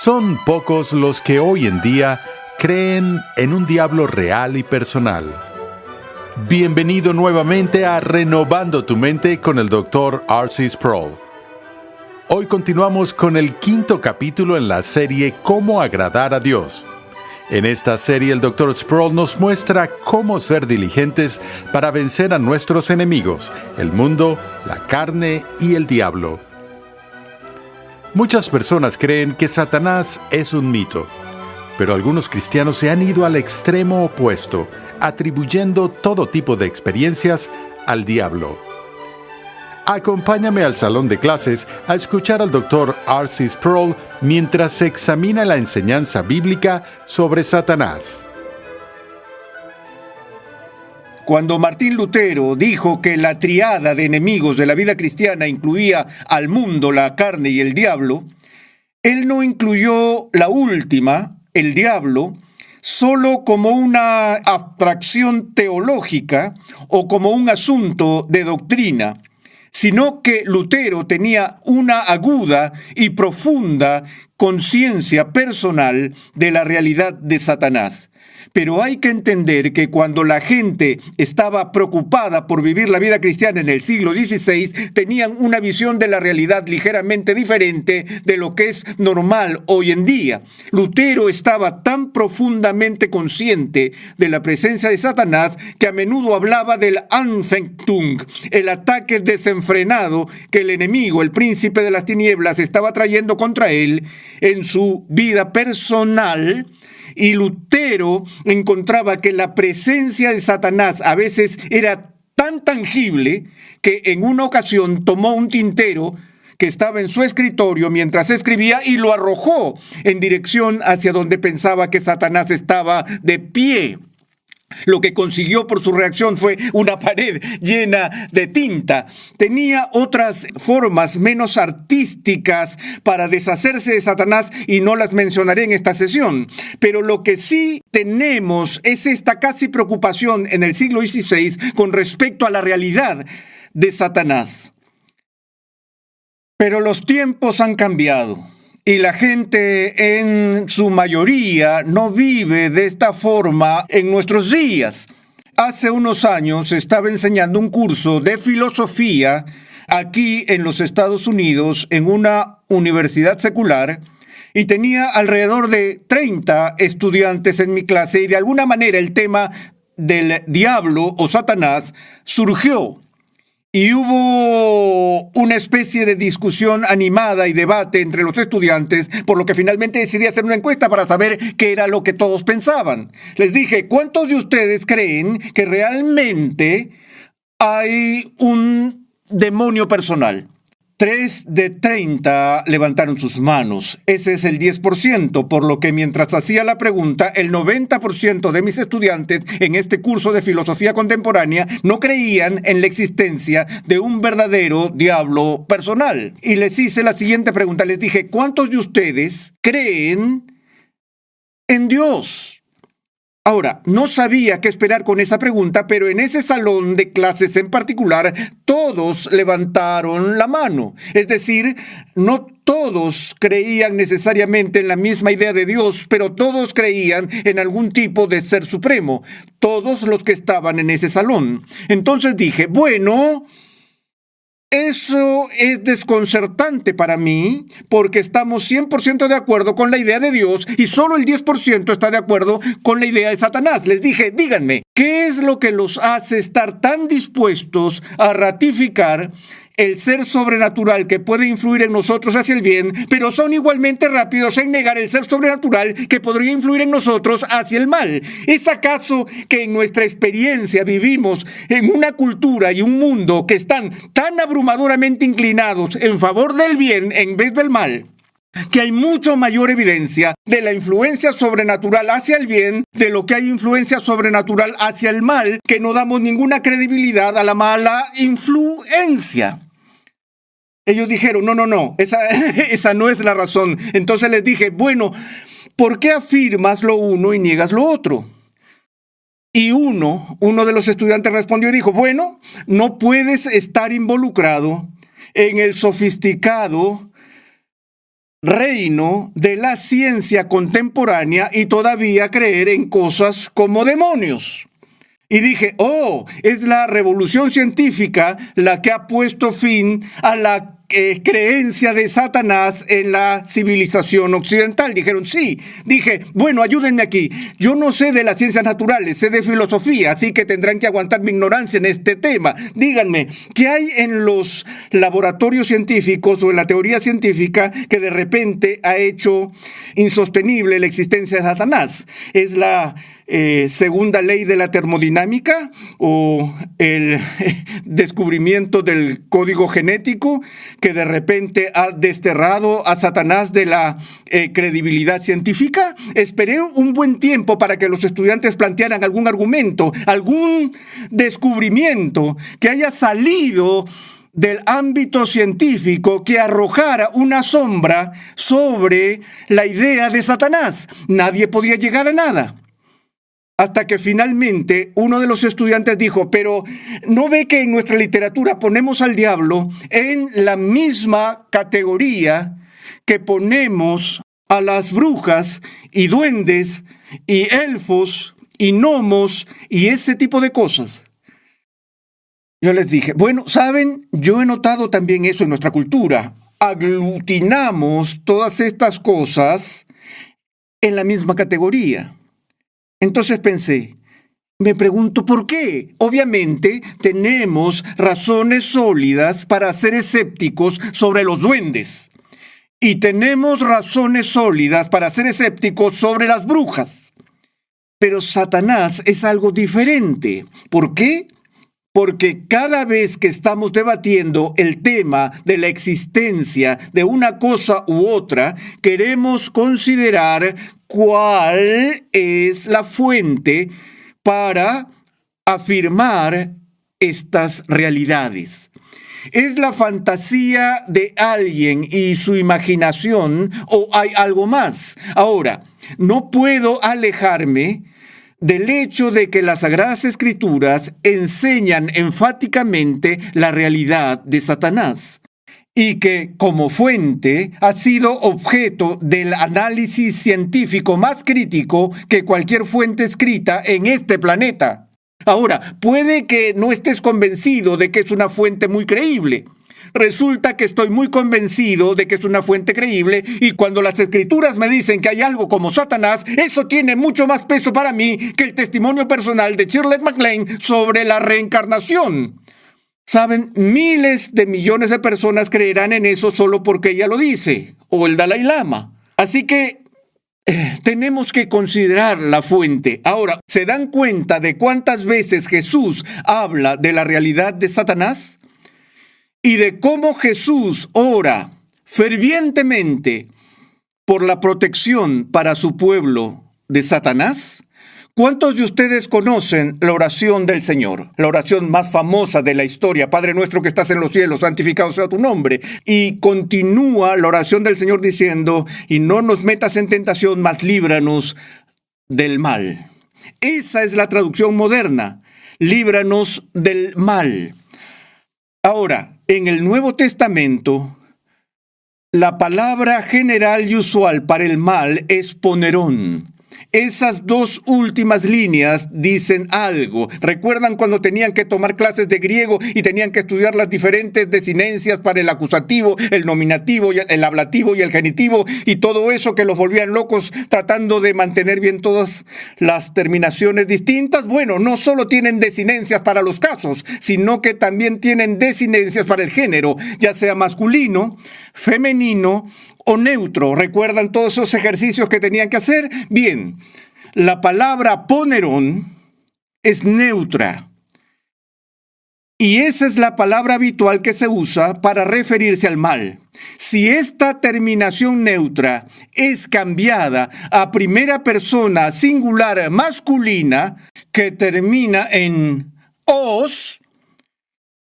Son pocos los que hoy en día creen en un diablo real y personal. Bienvenido nuevamente a Renovando tu Mente con el Dr. R.C. Sproul. Hoy continuamos con el 5º capítulo en la serie Cómo agradar a Dios. En esta serie el Dr. Sproul nos muestra cómo ser diligentes para vencer a nuestros enemigos, el mundo, la carne y el diablo. Muchas personas creen que Satanás es un mito, pero algunos cristianos se han ido al extremo opuesto, atribuyendo todo tipo de experiencias al diablo. Acompáñame al salón de clases a escuchar al Dr. R.C. Sproul mientras se examina la enseñanza bíblica sobre Satanás. Cuando Martín Lutero dijo que la triada de enemigos de la vida cristiana incluía al mundo, la carne y el diablo, él no incluyó la última, el diablo, solo como una abstracción teológica o como un asunto de doctrina, sino que Lutero tenía una aguda y profunda conciencia personal de la realidad de Satanás. Pero hay que entender que cuando la gente estaba preocupada por vivir la vida cristiana en el siglo XVI, tenían una visión de la realidad ligeramente diferente de lo que es normal hoy en día. Lutero estaba tan profundamente consciente de la presencia de Satanás que a menudo hablaba del Anfechtung, el ataque desenfrenado que el enemigo, el príncipe de las tinieblas, estaba trayendo contra él en su vida personal. Y Lutero encontraba que la presencia de Satanás a veces era tan tangible que en una ocasión tomó un tintero que estaba en su escritorio mientras escribía y lo arrojó en dirección hacia donde pensaba que Satanás estaba de pie. Lo que consiguió por su reacción fue una pared llena de tinta. Tenía otras formas menos artísticas para deshacerse de Satanás y no las mencionaré en esta sesión. Pero lo que sí tenemos es esta casi preocupación en el siglo XVI con respecto a la realidad de Satanás. Pero los tiempos han cambiado. Y la gente en su mayoría no vive de esta forma en nuestros días. Hace unos años estaba enseñando un curso de filosofía aquí en los Estados Unidos en una universidad secular y tenía alrededor de 30 estudiantes en mi clase y de alguna manera el tema del diablo o Satanás surgió. Y hubo una especie de discusión animada y debate entre los estudiantes, por lo que finalmente decidí hacer una encuesta para saber qué era lo que todos pensaban. Les dije, ¿cuántos de ustedes creen que realmente hay un demonio personal? 3 de 30 levantaron sus manos. Ese es el 10%, por lo que mientras hacía la pregunta, el 90% de mis estudiantes en este curso de filosofía contemporánea no creían en la existencia de un verdadero diablo personal. Y les hice la siguiente pregunta, les dije, ¿cuántos de ustedes creen en Dios? Ahora, no sabía qué esperar con esa pregunta, pero en ese salón de clases en particular, todos levantaron la mano. Es decir, no todos creían necesariamente en la misma idea de Dios, pero todos creían en algún tipo de ser supremo. Todos los que estaban en ese salón. Entonces dije, bueno, eso es desconcertante para mí porque estamos 100% de acuerdo con la idea de Dios y solo el 10% está de acuerdo con la idea de Satanás. Les dije, díganme, ¿qué es lo que los hace estar tan dispuestos a ratificar el ser sobrenatural que puede influir en nosotros hacia el bien, pero son igualmente rápidos en negar el ser sobrenatural que podría influir en nosotros hacia el mal? ¿Es acaso que en nuestra experiencia vivimos en una cultura y un mundo que están tan abrumadoramente inclinados en favor del bien en vez del mal, que hay mucho mayor evidencia de la influencia sobrenatural hacia el bien de lo que hay influencia sobrenatural hacia el mal, que no damos ninguna credibilidad a la mala influencia? Ellos dijeron, no, esa no es la razón. Entonces les dije, bueno, ¿por qué afirmas lo uno y niegas lo otro? Y uno de los estudiantes respondió y dijo, bueno, no puedes estar involucrado en el sofisticado reino de la ciencia contemporánea y todavía creer en cosas como demonios. Y dije, es la revolución científica la que ha puesto fin a la creencia de Satanás en la civilización occidental. Dijeron, sí. Dije, bueno, ayúdenme aquí. Yo no sé de las ciencias naturales, sé de filosofía, así que tendrán que aguantar mi ignorancia en este tema. Díganme, ¿qué hay en los laboratorios científicos o en la teoría científica que de repente ha hecho insostenible la existencia de Satanás? ¿Es la segunda ley de la termodinámica o el descubrimiento del código genético que de repente ha desterrado a Satanás de la credibilidad científica? Esperé un buen tiempo para que los estudiantes plantearan algún argumento, algún descubrimiento que haya salido del ámbito científico que arrojara una sombra sobre la idea de Satanás. Nadie podía llegar a nada. Hasta que finalmente uno de los estudiantes dijo, pero ¿no ve que en nuestra literatura ponemos al diablo en la misma categoría que ponemos a las brujas y duendes y elfos y gnomos y ese tipo de cosas? Yo les dije, bueno, ¿saben? Yo he notado también eso en nuestra cultura. Aglutinamos todas estas cosas en la misma categoría. Entonces pensé, me pregunto ¿por qué? Obviamente tenemos razones sólidas para ser escépticos sobre los duendes. Y tenemos razones sólidas para ser escépticos sobre las brujas. Pero Satanás es algo diferente. ¿Por qué? Porque cada vez que estamos debatiendo el tema de la existencia de una cosa u otra, queremos considerar cuál es la fuente para afirmar estas realidades. ¿Es la fantasía de alguien y su imaginación o hay algo más? Ahora, no puedo alejarme del hecho de que las Sagradas Escrituras enseñan enfáticamente la realidad de Satanás y que, como fuente, ha sido objeto del análisis científico más crítico que cualquier fuente escrita en este planeta. Ahora, puede que no estés convencido de que es una fuente muy creíble. Resulta que estoy muy convencido de que es una fuente creíble y cuando las escrituras me dicen que hay algo como Satanás, eso tiene mucho más peso para mí que el testimonio personal de Shirley MacLaine sobre la reencarnación. Saben, miles de millones de personas creerán en eso solo porque ella lo dice, o el Dalai Lama. Así que tenemos que considerar la fuente. Ahora, ¿se dan cuenta de cuántas veces Jesús habla de la realidad de Satanás? Y de cómo Jesús ora fervientemente por la protección para su pueblo de Satanás. ¿Cuántos de ustedes conocen la oración del Señor? La oración más famosa de la historia, Padre nuestro que estás en los cielos, santificado sea tu nombre. Y continúa la oración del Señor diciendo, y no nos metas en tentación, mas líbranos del mal. Esa es la traducción moderna, líbranos del mal. Ahora, en el Nuevo Testamento, la palabra general y usual para el mal es ponerón. Esas dos últimas líneas dicen algo. ¿Recuerdan cuando tenían que tomar clases de griego y tenían que estudiar las diferentes desinencias para el acusativo, el nominativo, el ablativo y el genitivo y todo eso que los volvían locos tratando de mantener bien todas las terminaciones distintas? Bueno, no solo tienen desinencias para los casos, sino que también tienen desinencias para el género, ya sea masculino, femenino o neutro. ¿Recuerdan todos esos ejercicios que tenían que hacer? Bien, la palabra ponerón es neutra. Y esa es la palabra habitual que se usa para referirse al mal. Si esta terminación neutra es cambiada a primera persona singular masculina, que termina en os,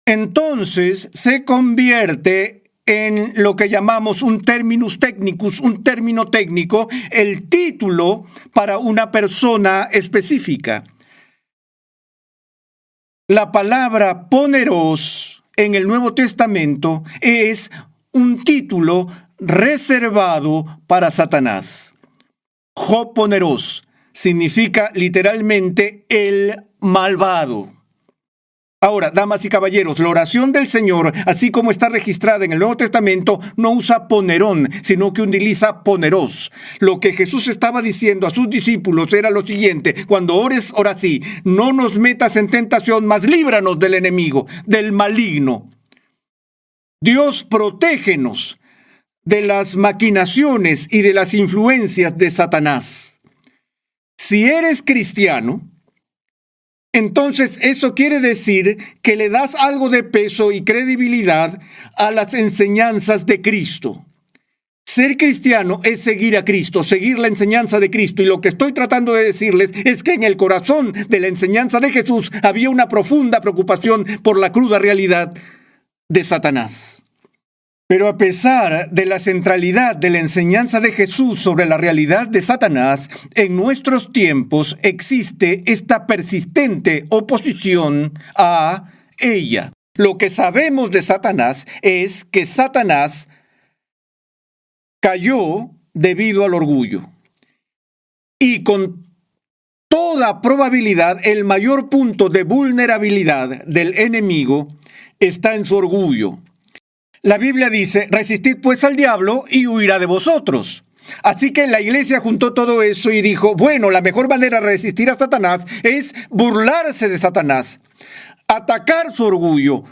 entonces se convierte en lo que llamamos un terminus technicus, un término técnico, el título para una persona específica. La palabra poneros en el Nuevo Testamento es un título reservado para Satanás. Hoponeros significa literalmente el malvado. Ahora, damas y caballeros, la oración del Señor, así como está registrada en el Nuevo Testamento, no usa ponerón, sino que utiliza poneros. Lo que Jesús estaba diciendo a sus discípulos era lo siguiente: cuando ores, ora así: no nos metas en tentación, mas líbranos del enemigo, del maligno. Dios, protégenos de las maquinaciones y de las influencias de Satanás. Si eres cristiano, entonces eso quiere decir que le das algo de peso y credibilidad a las enseñanzas de Cristo. Ser cristiano es seguir a Cristo, seguir la enseñanza de Cristo. Y lo que estoy tratando de decirles es que en el corazón de la enseñanza de Jesús había una profunda preocupación por la cruda realidad de Satanás. Pero a pesar de la centralidad de la enseñanza de Jesús sobre la realidad de Satanás, en nuestros tiempos existe esta persistente oposición a ella. Lo que sabemos de Satanás es que Satanás cayó debido al orgullo. Y con toda probabilidad, el mayor punto de vulnerabilidad del enemigo está en su orgullo. La Biblia dice: resistid pues al diablo y huirá de vosotros. Así que la iglesia juntó todo eso y dijo: bueno, la mejor manera de resistir a Satanás es burlarse de Satanás, atacar su orgullo,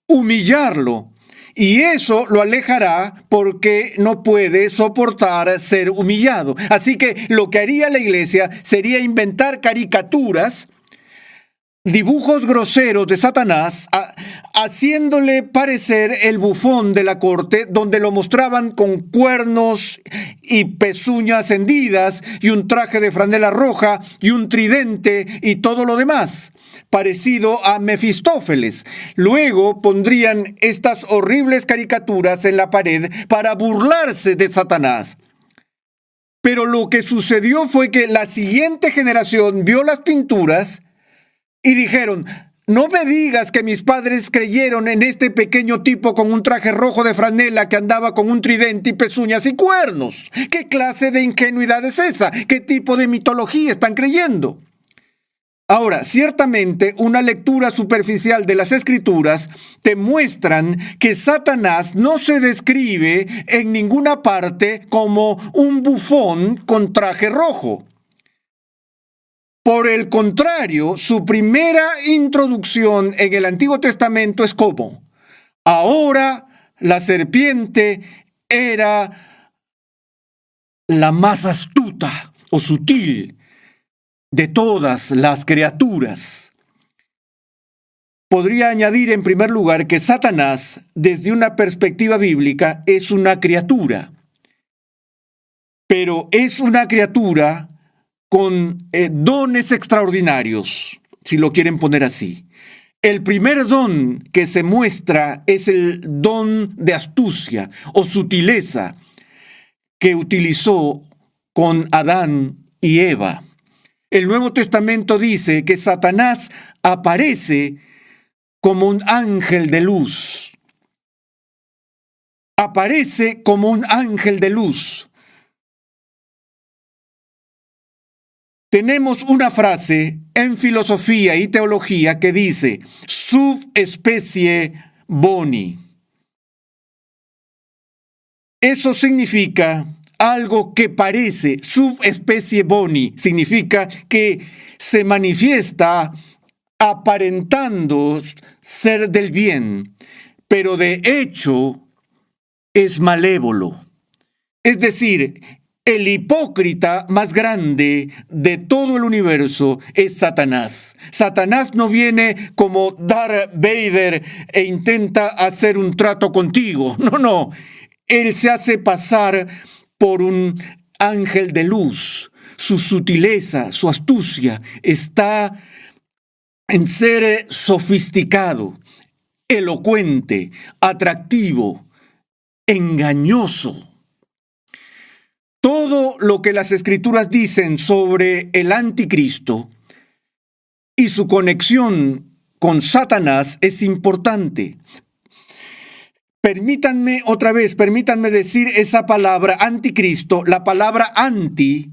humillarlo. Y eso lo alejará porque no puede soportar ser humillado. Así que lo que haría la iglesia sería inventar caricaturas, dibujos groseros de Satanás, haciéndole parecer el bufón de la corte, donde lo mostraban con cuernos y pezuñas hendidas y un traje de franela roja y un tridente y todo lo demás, parecido a Mefistófeles. Luego pondrían estas horribles caricaturas en la pared para burlarse de Satanás. Pero lo que sucedió fue que la siguiente generación vio las pinturas y dijeron: no me digas que mis padres creyeron en este pequeño tipo con un traje rojo de franela que andaba con un tridente y pezuñas y cuernos. ¿Qué clase de ingenuidad es esa? ¿Qué tipo de mitología están creyendo? Ahora, ciertamente, una lectura superficial de las Escrituras te muestran que Satanás no se describe en ninguna parte como un bufón con traje rojo. Por el contrario, su primera introducción en el Antiguo Testamento es como: ahora la serpiente era la más astuta o sutil de todas las criaturas. Podría añadir en primer lugar que Satanás, desde una perspectiva bíblica, es una criatura, pero es una criatura con dones extraordinarios, si lo quieren poner así. El primer don que se muestra es el don de astucia o sutileza que utilizó con Adán y Eva. El Nuevo Testamento dice que Satanás aparece como un ángel de luz. Aparece como un ángel de luz. Tenemos una frase en filosofía y teología que dice: subespecie boni. Eso significa algo que parece, subespecie boni, significa que se manifiesta aparentando ser del bien, pero de hecho es malévolo. Es decir, el hipócrita más grande de todo el universo es Satanás. Satanás no viene como Darth Vader e intenta hacer un trato contigo. No. Él se hace pasar por un ángel de luz. Su sutileza, su astucia está en ser sofisticado, elocuente, atractivo, engañoso. Todo lo que las Escrituras dicen sobre el anticristo y su conexión con Satanás es importante. Permítanme decir esa palabra anticristo. La palabra anti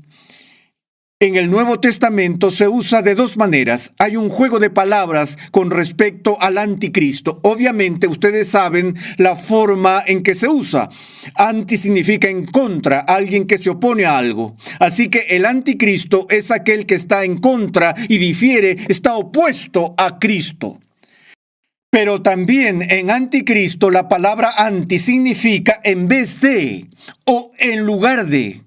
en el Nuevo Testamento se usa de dos maneras. Hay un juego de palabras con respecto al anticristo. Obviamente ustedes saben la forma en que se usa. Anti significa en contra, alguien que se opone a algo. Así que el anticristo es aquel que está en contra y difiere, está opuesto a Cristo. Pero también en anticristo la palabra anti significa en vez de o en lugar de.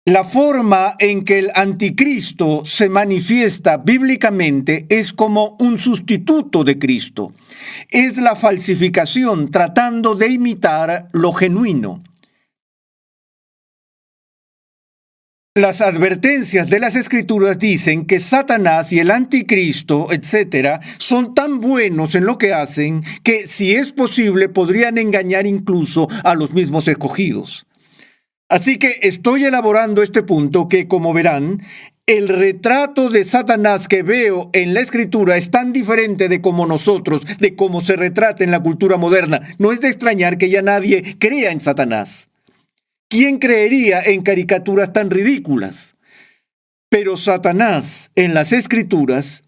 La forma en que el anticristo se manifiesta bíblicamente es como un sustituto de Cristo. Es la falsificación tratando de imitar lo genuino. Las advertencias de las Escrituras dicen que Satanás y el anticristo, etcétera, son tan buenos en lo que hacen que, si es posible, podrían engañar incluso a los mismos escogidos. Así que estoy elaborando este punto que, como verán, el retrato de Satanás que veo en la Escritura es tan diferente de como nosotros, de cómo se retrata en la cultura moderna. No es de extrañar que ya nadie crea en Satanás. ¿Quién creería en caricaturas tan ridículas? Pero Satanás en las Escrituras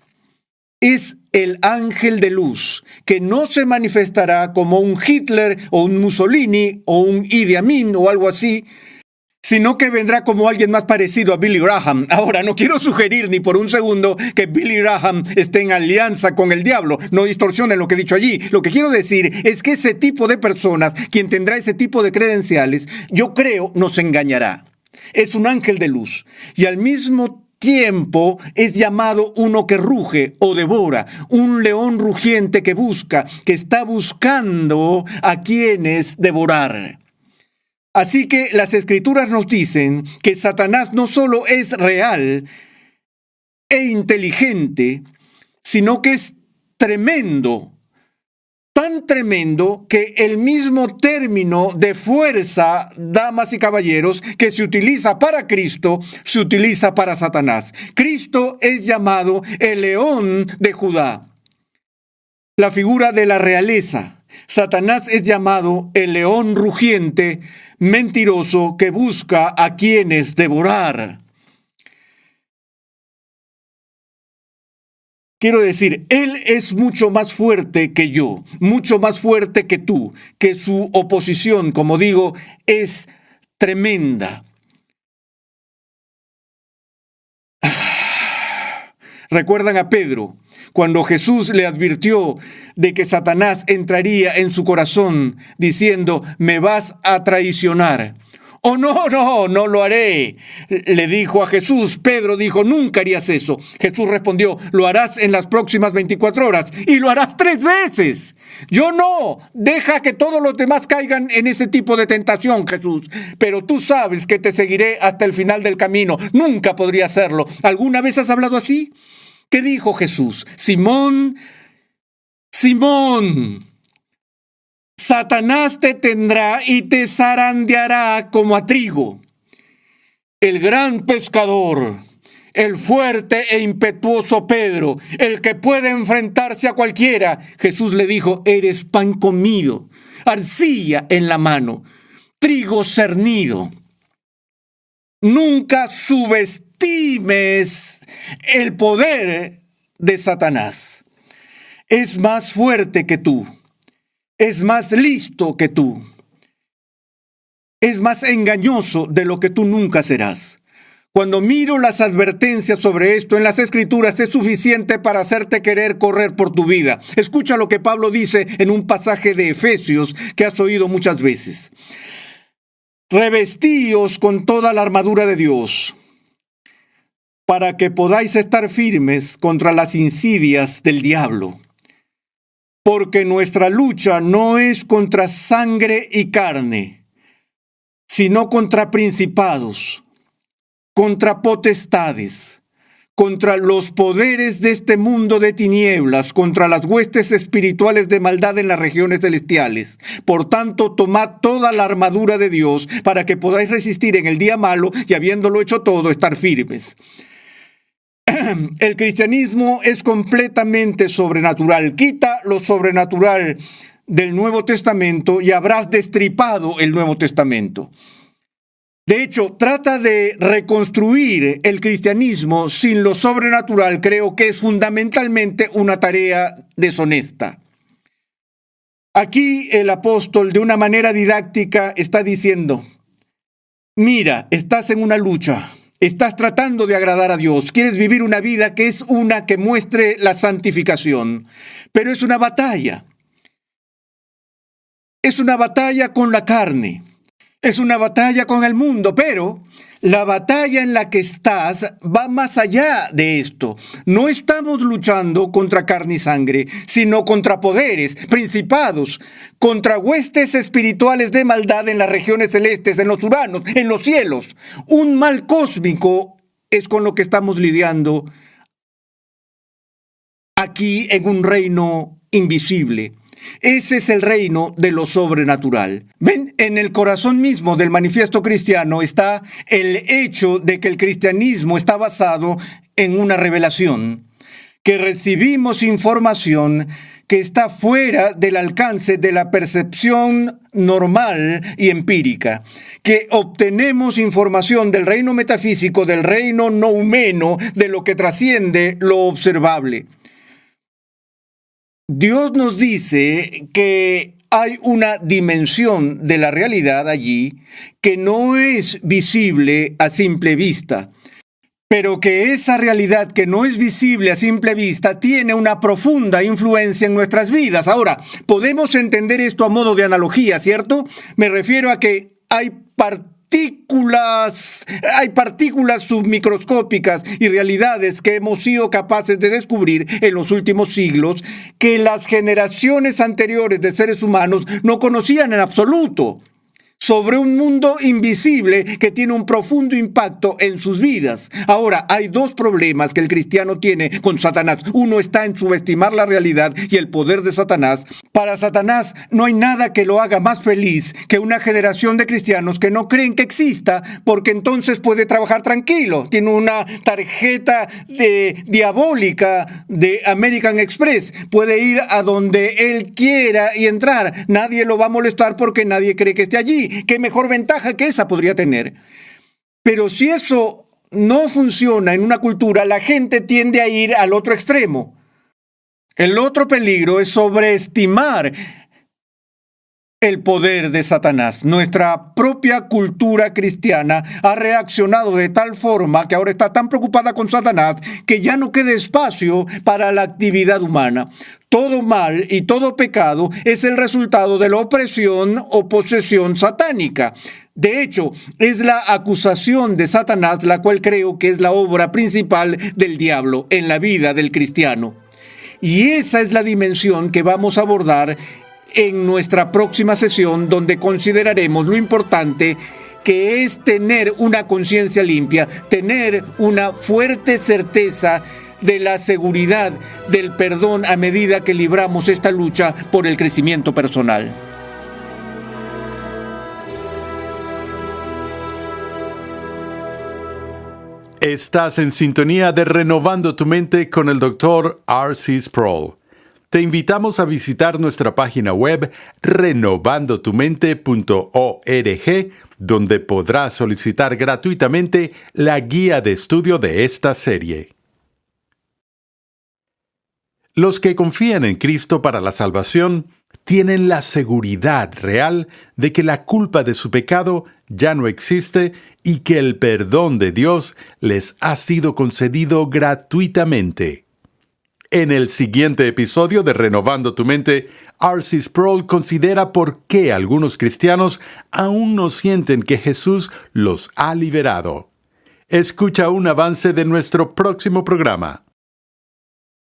es el ángel de luz, que no se manifestará como un Hitler o un Mussolini o un Idi Amin o algo así, sino que vendrá como alguien más parecido a Billy Graham. Ahora, no quiero sugerir ni por un segundo que Billy Graham esté en alianza con el diablo. No distorsionen lo que he dicho allí. Lo que quiero decir es que ese tipo de personas, quien tendrá ese tipo de credenciales, yo creo nos engañará. Es un ángel de luz y al mismo tiempo es llamado uno que ruge o devora, un león rugiente que busca, que está buscando a quienes devorar. Así que las Escrituras nos dicen que Satanás no solo es real e inteligente, sino que es tremendo, tan tremendo que el mismo término de fuerza, damas y caballeros, que se utiliza para Cristo, se utiliza para Satanás. Cristo es llamado el león de Judá, la figura de la realeza. Satanás es llamado el león rugiente, mentiroso, que busca a quienes devorar. Quiero decir, él es mucho más fuerte que yo, mucho más fuerte que tú, que su oposición, como digo, es tremenda. ¿Recuerdan a Pedro? Cuando Jesús le advirtió de que Satanás entraría en su corazón diciendo, me vas a traicionar. Oh, no lo haré, le dijo a Jesús. Pedro dijo, nunca harías eso. Jesús respondió, lo harás en las próximas 24 horas y lo harás 3 veces. Yo no, deja que todos los demás caigan en ese tipo de tentación, Jesús. Pero tú sabes que te seguiré hasta el final del camino. Nunca podría hacerlo. ¿Alguna vez has hablado así? ¿Qué dijo Jesús? Simón, Satanás te tendrá y te zarandeará como a trigo. El gran pescador, el fuerte e impetuoso Pedro, el que puede enfrentarse a cualquiera, Jesús le dijo, eres pan comido, arcilla en la mano, trigo cernido. Nunca subestimes el poder de Satanás. Es más fuerte que tú. Es más listo que tú. Es más engañoso de lo que tú nunca serás. Cuando miro las advertencias sobre esto en las Escrituras, es suficiente para hacerte querer correr por tu vida. Escucha lo que Pablo dice en un pasaje de Efesios que has oído muchas veces. Revestíos con toda la armadura de Dios, para que podáis estar firmes contra las insidias del diablo. Porque nuestra lucha no es contra sangre y carne, sino contra principados, contra potestades, contra los poderes de este mundo de tinieblas, contra las huestes espirituales de maldad en las regiones celestiales. Por tanto, tomad toda la armadura de Dios para que podáis resistir en el día malo y, habiéndolo hecho todo, estar firmes. El cristianismo es completamente sobrenatural. Quita lo sobrenatural del Nuevo Testamento y habrás destripado el Nuevo Testamento. De hecho, trata de reconstruir el cristianismo sin lo sobrenatural. Creo que es fundamentalmente una tarea deshonesta. Aquí el apóstol, de una manera didáctica, está diciendo: mira, estás en una lucha, estás tratando de agradar a Dios, quieres vivir una vida que es una que muestre la santificación, pero es una batalla. Es una batalla con la carne. Es una batalla con el mundo, pero la batalla en la que estás va más allá de esto. No estamos luchando contra carne y sangre, sino contra poderes, principados, contra huestes espirituales de maldad en las regiones celestes, en los uranos, en los cielos. Un mal cósmico es con lo que estamos lidiando aquí en un reino invisible. Ese es el reino de lo sobrenatural. ¿Ven? En el corazón mismo del manifiesto cristiano está el hecho de que el cristianismo está basado en una revelación, que recibimos información que está fuera del alcance de la percepción normal y empírica, que obtenemos información del reino metafísico, del reino noumeno, de lo que trasciende lo observable. Dios nos dice que hay una dimensión de la realidad allí que no es visible a simple vista, pero que esa realidad que no es visible a simple vista tiene una profunda influencia en nuestras vidas. Ahora, podemos entender esto a modo de analogía, ¿cierto? Me refiero a que hay partículas submicroscópicas y realidades que hemos sido capaces de descubrir en los últimos siglos que las generaciones anteriores de seres humanos no conocían en absoluto, sobre un mundo invisible que tiene un profundo impacto en sus vidas. Ahora, hay dos problemas que el cristiano tiene con Satanás. Uno está en subestimar la realidad y el poder de Satanás. Para Satanás no hay nada que lo haga más feliz que una generación de cristianos que no creen que exista, porque entonces puede trabajar tranquilo. Tiene una tarjeta diabólica de American Express. Puede ir a donde él quiera y entrar. Nadie lo va a molestar porque nadie cree que esté allí. ¿Qué mejor ventaja que esa podría tener? Pero si eso no funciona en una cultura, la gente tiende a ir al otro extremo. El otro peligro es sobreestimar el poder de Satanás. Nuestra propia cultura cristiana ha reaccionado de tal forma que ahora está tan preocupada con Satanás que ya no queda espacio para la actividad humana. Todo mal y todo pecado es el resultado de la opresión o posesión satánica. De hecho, es la acusación de Satanás la cual creo que es la obra principal del diablo en la vida del cristiano. Y esa es la dimensión que vamos a abordar en nuestra próxima sesión, donde consideraremos lo importante que es tener una conciencia limpia, tener una fuerte certeza de la seguridad del perdón a medida que libramos esta lucha por el crecimiento personal. Estás en sintonía de Renovando tu Mente con el Dr. R.C. Sproul. Te invitamos a visitar nuestra página web renovandotumente.org, donde podrás solicitar gratuitamente la guía de estudio de esta serie. Los que confían en Cristo para la salvación tienen la seguridad real de que la culpa de su pecado ya no existe y que el perdón de Dios les ha sido concedido gratuitamente. En el siguiente episodio de Renovando tu Mente, R.C. Sproul considera por qué algunos cristianos aún no sienten que Jesús los ha liberado. Escucha un avance de nuestro próximo programa.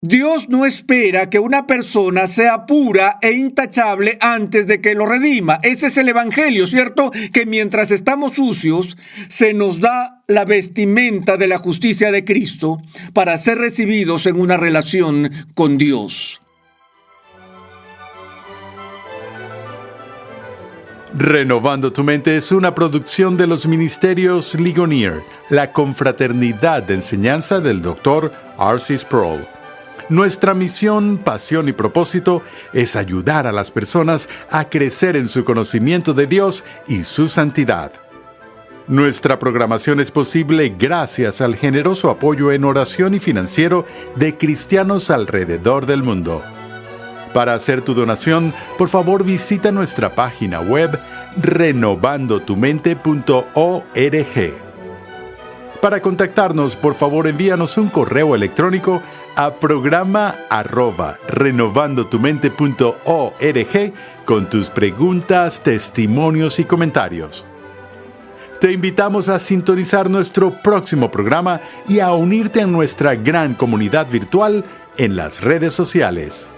Dios no espera que una persona sea pura e intachable antes de que lo redima. Ese es el evangelio, ¿cierto? Que mientras estamos sucios, se nos da la vestimenta de la justicia de Cristo para ser recibidos en una relación con Dios. Renovando tu Mente es una producción de los Ministerios Ligonier, la confraternidad de enseñanza del Dr. R.C. Sproul. Nuestra misión, pasión y propósito es ayudar a las personas a crecer en su conocimiento de Dios y su santidad. Nuestra programación es posible gracias al generoso apoyo en oración y financiero de cristianos alrededor del mundo. Para hacer tu donación, por favor visita nuestra página web renovandotumente.org. Para contactarnos, por favor envíanos un correo electrónico a programa@renovandotumente.org con tus preguntas, testimonios y comentarios. Te invitamos a sintonizar nuestro próximo programa y a unirte a nuestra gran comunidad virtual en las redes sociales.